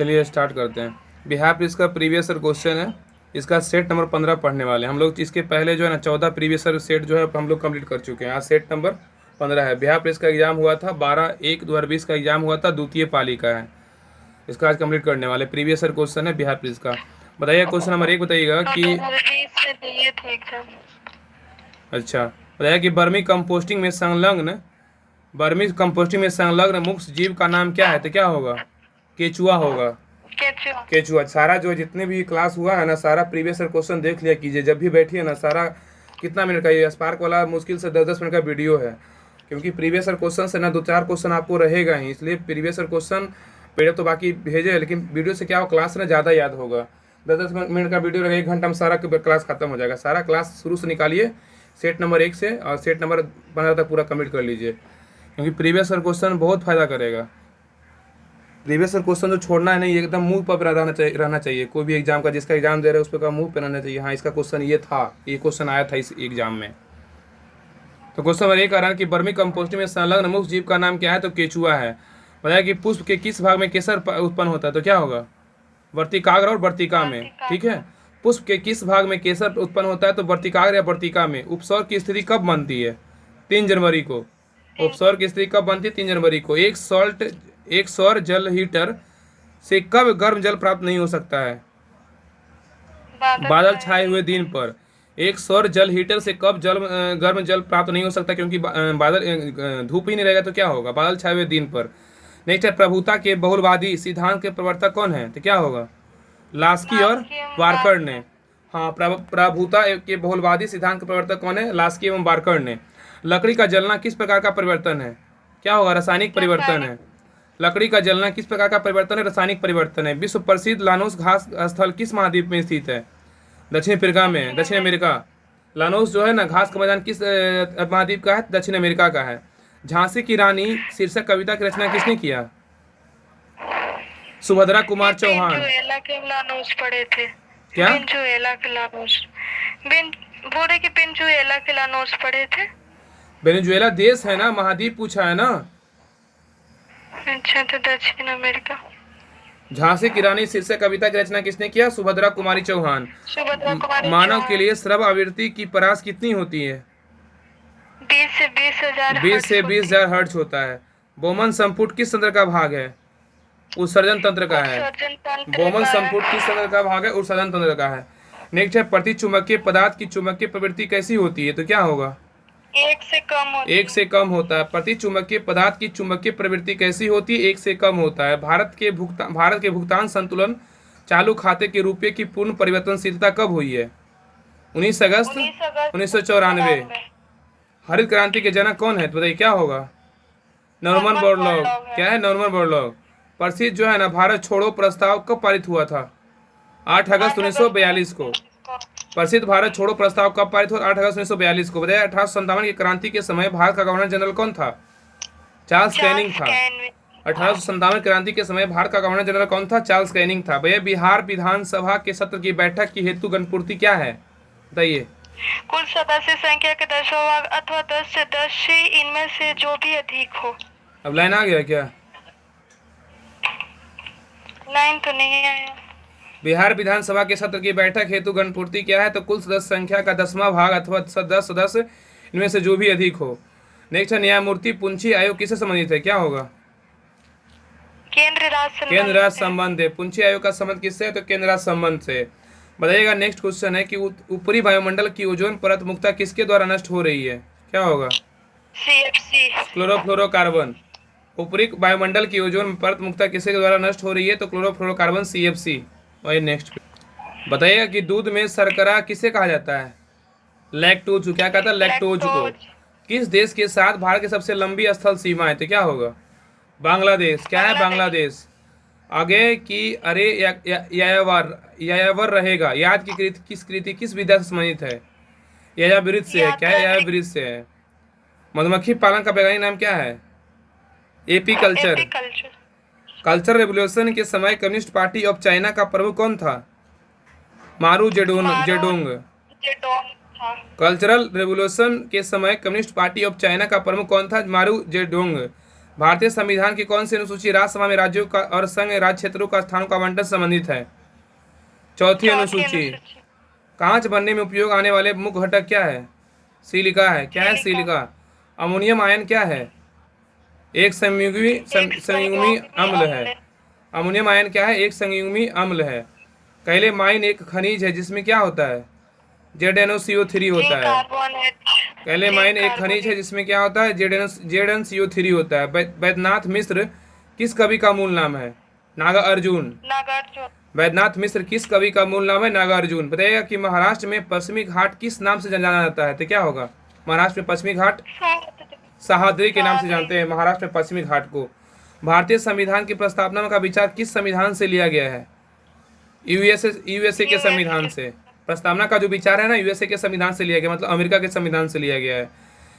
चलिए स्टार्ट करते हैं। बिहार पुलिस का प्रीवियस ईयर क्वेश्चन है। इसका सेट नंबर 15 पढ़ने वाले हैं हम लोग। इसके पहले जो है ना 14 प्रीवियस ईयर सेट जो है हम लोग कंप्लीट कर चुके हैं। आज सेट नंबर 15 है। बिहार पुलिस का एग्जाम हुआ था 12/1/2020 का एग्जाम हुआ था, द्वितीय पाली का है। इसका आज कंप्लीट करने वाले। प्रीवियस ईयर क्वेश्चन है बिहार पुलिस का। बताइए क्वेश्चन नंबर 1 बताइएगा कि अच्छा बताइए कि बर्मी कंपोस्टिंग में संलग्न मुख्य जीव का नाम क्या है? तो क्या होगा? केचुआ होगा। केचुआ। सारा जो जितने भी क्लास हुआ है ना, सारा प्रीवियस ईयर क्वेश्चन देख लिया कीजिए जब भी बैठिए ना। सारा कितना मिनट का ये स्पार्क वाला मुश्किल से 10-10 मिनट का वीडियो है, क्योंकि प्रीवियस ईयर क्वेश्चन से ना 2-4 क्वेश्चन आपको रहेगा ही, इसलिए प्रीवियस ईयर क्वेश्चन पहले तो बाकी भेजे, लेकिन वीडियो से क्या हो, क्लास में ज़्यादा याद होगा। 10-10 मिनट का वीडियो रहेगा, 1 घंटा में सारा क्लास खत्म हो जाएगा। सारा क्लास शुरू से निकालिए, सेट नंबर 1 से और सेट नंबर 15 तक पूरा कंप्लीट कर लीजिए, क्योंकि प्रीवियस ईयर क्वेश्चन बहुत फायदा करेगा। प्रीवियस ईयर क्वेश्चन जो छोड़ना है नहीं, एकदम मुंह पर रहना चाहिए। कोई भी एग्जाम का, जिसका एग्जाम दे रहे हैं उस पर का मुंह पे रहना चाहिए। हाँ, इसका क्वेश्चन ये था, ये क्वेश्चन आया था इस एग्जाम में। तो क्वेश्चन नंबर 1 आ रहा है कि वर्मी कंपोस्टिंग में संलग्न मुख्य जीव का नाम क्या है? तो केचुआ है। बताया कि पुष्प के किस भाग में केसर उत्पन्न होता है? तो क्या होगा? वर्तिकाग्र और वर्तिका में। ठीक है। पुष्प के किस भाग में केसर उत्पन्न होता है? तो वर्तिकाग्र या वर्तिका में। उपसर्ग की स्थिति कब बनती है? 3 जनवरी को। उपसर्ग की स्थिति कब बनती है? 3 जनवरी को। एक सौर जल हीटर से कब गर्म जल प्राप्त नहीं हो सकता है? बादल छाए हुए दिन पर। एक सौर जल हीटर से कब गर्म जल प्राप्त नहीं हो सकता? क्योंकि बादल धूप ही नहीं रहेगा तो क्या होगा? बादल छाए हुए दिन पर। नेक्स्ट है, प्रभुता के बहुलवादी सिद्धांत के प्रवर्तक कौन है? तो क्या होगा? लास्की और वार्कर ने। हाँ, प्रभुता के बहुलवादी सिद्धांत के प्रवर्तक कौन है? लास्की एवं वार्कर ने। लकड़ी का जलना किस प्रकार का परिवर्तन है? क्या होगा? रासायनिक परिवर्तन है। लकड़ी का जलना किस प्रकार का परिवर्तन है? रासायनिक परिवर्तन है। विश्व प्रसिद्ध लानोस घास स्थल किस महाद्वीप में स्थित है? दक्षिण अफ्रीका में, दक्षिण अमेरिका। लानोस जो है ना, घास का मैदान किस महाद्वीप का है? दक्षिण अमेरिका का है। झांसी की रानी शीर्षक कविता की रचना किसने किया? सुभद्रा कुमार चौहान। के लानोस पढ़े थे। क्या? वेनेजुएला के लानोस। बोले कि वेनेजुएला के लानोस पढ़े थे। वेनेजुएला देश है ना, महाद्वीप पूछा है ना। अच्छा, तो दक्षिण अमेरिका। झांसी की रानी शीर्षक कविता की रचना किसने किया? सुभद्रा कुमारी चौहान। मानव के लिए श्रव्य आवृत्ति की परास कितनी होती है? 20 से 20,000 20 से 20,000 हर्ट्ज होता है। बोमन संपुट किस तंत्र का भाग है? उत्सर्जन तंत्र का है। बोमन संपुट किस तंत्र का भाग है? उत्सर्जन तंत्र का है। नेक्स्ट है, प्रति चुंबकीय पदार्थ की चुंबकीय प्रवृत्ति कैसी होती है? तो क्या होगा? 1 से कम होता है। प्रति चुंबकीय पदार्थ की चुंबकीय प्रवृत्ति कैसी होती है? 1 से कम होता है। भारत के भुगतान संतुलन चालू खाते के रुपये की पूर्ण परिवर्तनशीलता कब हुई है? 19 अगस्त 1994। हरित क्रांति के जनक कौन है? तो बताइए क्या होगा? Norman Borlaug. क्या है? Norman Borlaug. प्रसिद्ध जो है ना, भारत छोड़ो प्रस्ताव कब पारित हुआ था? 8 अगस्त 1942 को। प्रसिद्ध भारत छोड़ो प्रस्ताव कब पारित हुआ? 8 अगस्त 1942 को। बताया 1857 की क्रांति के समय भारत का गवर्नर जनरल कौन था? चार्ल्स कैनिंग था। 1857 क्रांति के समय भारत का गवर्नर जनरल कौन था? चार्ल्स कैनिंग था। भैया, बिहार विधानसभा के सत्र की बैठक की हेतु गणपूर्ति क्या है? बताइए। कुल सदस्य संख्या के 10वां भाग अथवा 10 से 10 इनमें से जो भी अधिक हो। अब लाइन आ गया क्या? लाइन तो नहीं आया। बिहार विधानसभा के सत्र की बैठक हेतु गणपूर्ति क्या है? तो कुल सदस्य संख्या का 10वां भाग अथवा 10 सदस्य इनमें से जो भी अधिक हो। नेक्स्ट है, न्यायमूर्ति पुंछी आयोग किससे संबंधित है? क्या होगा? केंद्र राज्य संबंध है। पुंछी आयोग का संबंध किससे है? तो केंद्र राज्य संबंध से। बताइएगा। नेक्स्ट क्वेश्चन है कि ऊपरी वायुमंडल की ओजोन परत मुख्यतः किसके द्वारा नष्ट हो रही है? क्या होगा? CFC, chlorofluorocarbon. ऊपरी वायुमंडल की ओजोन परत मुख्यतः किसके द्वारा नष्ट हो रही है? तो क्लोरोफ्लोरोकार्बन, CFC। और नेक्स्ट बताइएगा कि दूध में शर्करा किसे कहा जाता है? लैक्टोज। क्या कहता है? लैक्टोज को। किस देश के साथ भारत की सबसे लंबी स्थल सीमा है? तो क्या होगा? बांग्लादेश। क्या है? बांग्लादेश। आगे की अरे यायावर रहेगा याद की कृति किस विधा से संबंधित है? यायावृत्त से है। क्या है? यायावृत्त से है। मधुमक्खी पालन का वैज्ञानिक नाम क्या है? AP culture. कल्चरल रेवोल्यूशन के समय कम्युनिस्ट पार्टी ऑफ चाइना का प्रमुख कौन था? मारू जेडोंग। कल्चरल रेवोल्यूशन के समय कम्युनिस्ट पार्टी ऑफ चाइना का प्रमुख कौन था? मारू जेडोंग। भारतीय संविधान की कौन सी अनुसूची राज्यसभा में राज्यों का और संघ राज्य क्षेत्रों का स्थानों का आवंटन संबंधित है? चौथी अनुसूची। कांच बनने में उपयोग आने वाले मुख्य घटक क्या है? सिलिका है। क्या है? सिलिका। अमोनियम आयन क्या है? एक संयुग्मी अम्ल है। अमोनियम आयन क्या है? एक संयुग्मी अम्ल है। कैलेमाइन एक खनिज है जिसमें क्या होता है? ZnCO3 होता है। कैलेमाइन एक खनिज है जिसमें क्या होता है? ZnCO3 होता है। वैद्यनाथ मिश्र किस कवि का मूल नाम है? नागार्जुन। वैद्यनाथ मिश्र किस कवि का मूल नाम है? नागार्जुन। बताइएगा कि महाराष्ट्र में पश्चिमी घाट किस नाम से जाना जाता है? तो क्या होगा? महाराष्ट्र में पश्चिमी घाट सह्याद्री के नाम से जानते हैं महाराष्ट्र में पश्चिमी घाट को। भारतीय संविधान की प्रस्तावना का विचार किस संविधान से लिया गया है? यूएसए के संविधान से। प्रस्तावना का जो विचार है ना, यूएसए के संविधान से लिया गया, मतलब अमेरिका के संविधान से लिया गया है।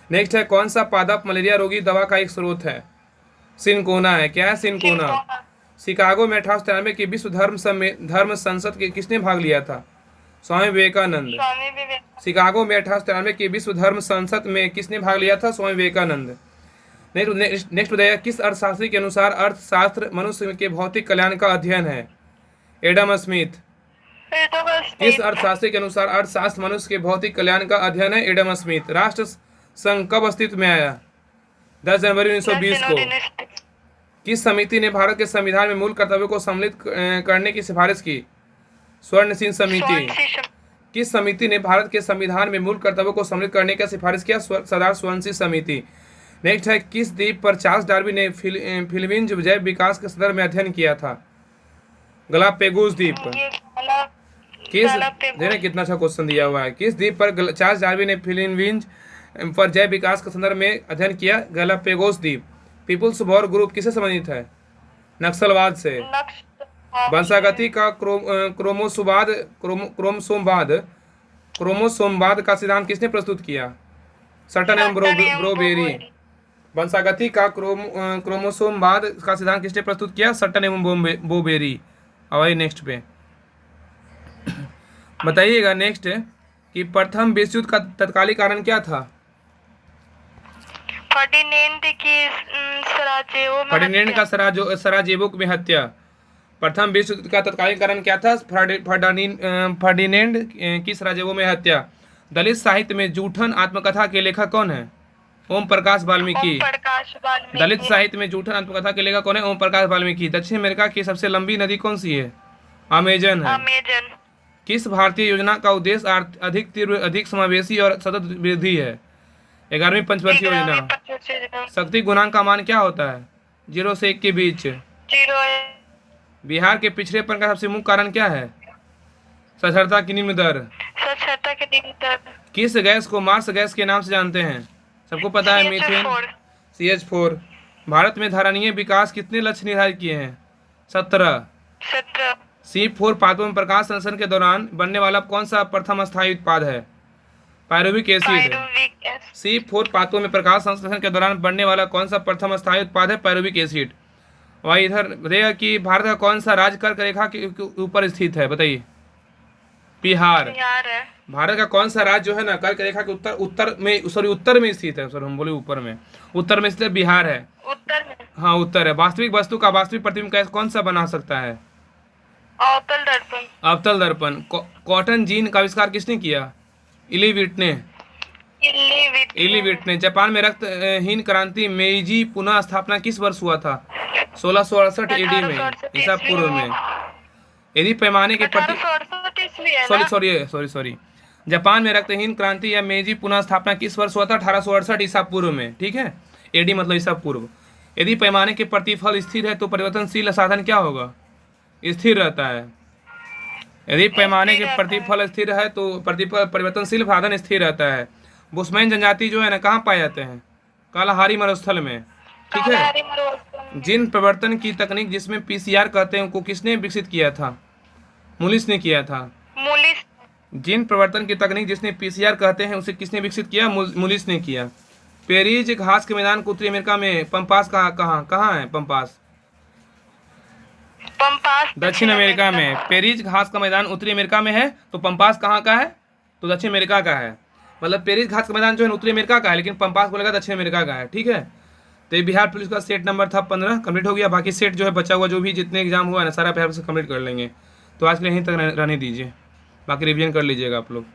नेक्स्ट है, कौन सा पादप मलेरिया रोगी दवा का एक स्रोत है? सिनकोना है। क्या है? सिनकोना। शिकागो में 1893 की विश्व धर्म संसद के किसने भाग लिया था? स्वामी विवेकानंद। शिकागो में 1893 की विश्व धर्म संसद में किसने भाग लिया था? स्वामी विवेकानंद। नेक्स्ट बताइए, किस अर्थशास्त्री के अनुसार अर्थशास्त्र मनुष्य के भौतिक कल्याण का अध्ययन है? Adam Smith. किस अर्थशास्त्री के अनुसार अर्थशास्त्र मनुष्य के भौतिक कल्याण का अध्ययन है? Adam Smith. राष्ट्र संघ कब अस्तित्व में आया? 10 जनवरी 1920 को। किस समिति ने भारत के संविधान में मूल कर्तव्यों को सम्मिलित करने की सिफारिश की? स्वर्ण सिंह समिति। किस समिति ने भारत के संविधान में मूल कर्तव्यों को सम्मिलित करने का सिफारिश किया? सरदार स्वर्ण सिंह समिति। नेक्स्ट है, किस द्वीप पर चार्ल्स डार्विन ने फिलीपींस जैव विकास के संदर्भ में अध्ययन किया था? गलापेगोस द्वीप। देखिए कितना अच्छा क्वेश्चन दिया हुआ है। किस द्वीप पर चार्ल्स डार्विन ने फिलीपींस पर जैव विकास के संदर्भ में अध्ययन किया? गलापेगोस द्वीप। पीपुल्स वॉर ग्रुप किससे संबंधित है? नक्सलवाद से। वंशागति का क्रोमोसोमवाद का सिद्धांत किसने प्रस्तुत किया? सटन एवं ब्रोबेरी। वंशागति का क्रोमोसोमवाद का सिद्धांत किसने प्रस्तुत किया? सटन एवं बोबेरी। और नेक्स्ट पे बताइएगा नेक्स्ट कि प्रथम विश्व युद्ध का तत्कालीन कारण क्या था? फर्डिनेंड का सराजेवो में हत्या। प्रथम विश्व युद्ध का तत्कालीन कारण क्या था? फर्डिनेंड की सराजेवो में हत्या। दलित साहित्य में जूठन आत्मकथा के लेखक कौन है? ओम प्रकाश वाल्मीकि। दलित साहित्य में जूठन आत्मकथा के लेखक कौन है? ओम प्रकाश वाल्मीकि। दक्षिण अमेरिका की सबसे लंबी नदी कौन सी है? अमेजन है। किस भारतीय योजना का उद्देश्य अधिक तीव्र, अधिक समावेशी और सतत वृद्धि है? 11वीं पंचवर्षीय योजना। शक्ति गुणांक का मान क्या होता है? 0 से 1 के बीच। बिहार के पिछड़ेपन का सबसे मुख्य कारण क्या है? साक्षरता की निम्न दर। किस गैस को मार्स गैस के नाम से जानते हैं? सबको पता है, मीथेन। CH4। भारत में धारणीय विकास कितने लक्ष्य निर्धारित किए हैं? 17। C4 पादपों में प्रकाश संश्लेषण के दौरान बनने वाला कौन सा प्रथम स्थायी उत्पाद है? Pyruvic acid. C4 पादपों में प्रकाश संश्लेषण के दौरान बनने वाला कौन सा प्रथम स्थायी उत्पाद है? Pyruvic acid. और इधर बताइएगा कि भारत का कौन सा राज्य कर्क रेखा के ऊपर स्थित है? बताइए। बिहार। भारत का कौन सा राज्य जो है ना कर्क रेखा के उत्तर में स्थित है? हम बोले ऊपर में, उत्तर में स्थित बिहार है। उत्तर में? हाँ, उत्तर है। वास्तविक वस्तु का वास्तविक प्रतिबिंब कौन सा बना सकता है? अवतल दर्पण। अवतल दर्पण। कॉटन जीन का आविष्कार किसने किया? इली विट्ने। जापान में रक्तहीन क्रांति मेइजी पुनः स्थापना किस वर्ष हुआ था? 1668 AD में, ईसा पूर्व में। यदि पैमाने के प्रति सॉरी जापान में रक्तहीन क्रांति या मेइजी पुनः स्थापना किस वर्ष हुआ था? 1868 ईसा पूर्व में। ठीक है, AD मतलब ईसा पूर्व। यदि पैमाने के प्रतिफल स्थिर है तो परिवर्तनशील साधन क्या होगा? स्थिर रहता है। यदि पैमाने के प्रतिफल स्थिर है तो परिवर्तनशील साधन स्थिर रहता है। बुशमैन जनजाति जो है ना कहाँ पाए जाते हैं? कालाहारी मरुस्थल में। ठीक है। जीन परिवर्तन की तकनीक जिसमें PCR कहते हैं, उनको किसने विकसित किया था? मुलिस ने किया था। जीन परिवर्तन की तकनीक जिसने PCR कहते हैं उसे किसने विकसित किया? मुलिस ने किया। पेरिज घास के मैदान को उत्तरी अमेरिका में पंपास कहाँ है? पंपास दक्षिण अमेरिका में। पेरिज घास का मैदान उत्तरी अमेरिका में है, तो पंपास कहाँ का है? तो दक्षिण अमेरिका का है। मतलब पेरिज घास का मैदान जो है उत्तरी अमेरिका का है, लेकिन पंपास बोलेगा दक्षिण अमेरिका का है। ठीक है। तो ये बिहार पुलिस का सेट नंबर था 15 कंप्लीट हो गया। बाकी सेट जो है बचा हुआ जो भी जितने एग्जाम हुआ है ना सारा बिहार से कंप्लीट कर लेंगे। तो आज के लिए यहीं तक रहने दीजिए, बाकी रिवीजन कर लीजिएगा आप लोग।